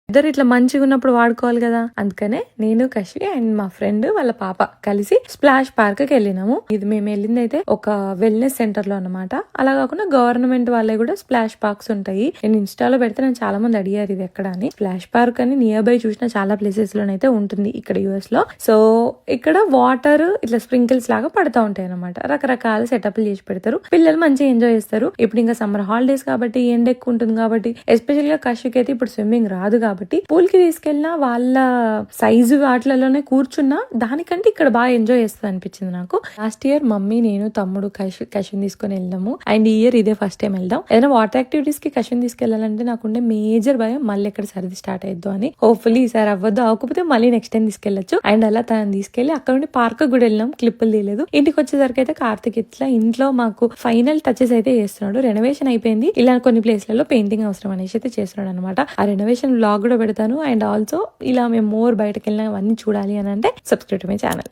ఇద్దరు ఇట్లా మంచిగా ఉన్నప్పుడు వాడుకోవాలి కదా. అందుకనే నేను కషి అండ్ మా ఫ్రెండ్ వాళ్ళ పాప కలిసి స్ప్లాష్ పార్క్ కి వెళ్ళినాము. ఇది మేము వెళ్ళింది అయితే ఒక వెల్నెస్ సెంటర్ లో అన్నమాట. అలా కాకుండా గవర్నమెంట్ వాళ్ళే కూడా స్ప్లాష్ పార్క్స్ ఉంటాయి. నేను ఇన్స్టాలో పెడితే నేను చాలా మంది అడిగారు ఇది ఎక్కడ అని. స్ప్లాష్ పార్క్ అని నియర్ బై చూసిన చాలా ప్లేసెస్ లోనైతే ఉంటుంది ఇక్కడ యుఎస్ లో. సో ఇక్కడ వాటర్ ఇట్లా స్ప్రింకిల్స్ లాగా పడతా ఉంటాయి అనమాట. రకరకాల సెటప్లు చేసి పెడతారు. పిల్లలు మంచిగా ఎంజాయ్ చేస్తారు. ఇప్పుడు ఇంకా సమ్మర్ హాలిడేస్ కాబట్టి ఎండ ఎక్కువ ఉంటుంది కాబట్టి, ఎస్పెషల్ గా కషికి అయితే ఇప్పుడు స్విమ్మింగ్ రాదు కాబట్టి పూల్ కి తీసుకెళ్ళినా వాళ్ళ సైజు వాటిలలోనే కూర్చున్నా దానికంటే ఇక్కడ బాగా ఎంజాయ్ చేస్తుంది అనిపించింది నాకు. లాస్ట్ ఇయర్ మమ్మీ, నేను, తమ్ముడు కషిని తీసుకొని వెళ్దాము. అండ్ ఈ ఇయర్ ఇదే ఫస్ట్ టైం వెళ్దాం. ఏదైనా వాటర్ యాక్టివిటీస్ కి కషిని తీసుకెళ్లాలంటే నాకుండే మేజర్ భయం మళ్ళీ ఎక్కడ సర్ది స్టార్ట్ అయిద్దు అని. హోప్ఫుల్లీ ఈసారి అవ్వద్దు. అవ్వకపోతే మళ్ళీ నెక్స్ట్ టైం తీసుకెళ్లొచ్చు. అండ్ అలా తనని తీసుకెళ్లి అక్కడ నుండి పార్క్ కూడా వెళ్ళినాం. క్లిప్పులు తీయలేదు. ఇంటికి వచ్చేసరికి అయితే కార్తిక్ ఇట్లా ఇంట్లో మాకు ఫైనల్ టచెస్ అయితే చేస్తున్నాడు. రెనోవేషన్ అయిపోయింది. ఇలా కొన్ని ప్లేస్లలో పెయింటింగ్ అవసరం అనేసి అయితే చేస్తున్నాడు అనమాట. ఆ రెనోవేషన్ వ్లాగ్ కూడా పెడతాను. అండ్ ఆల్సో ఇలా మేము మోర్ బయటకు వెళ్ళినా అవన్నీ చూడాలి అని అంటే సబ్స్క్రైబ్ టు మై ఛానల్.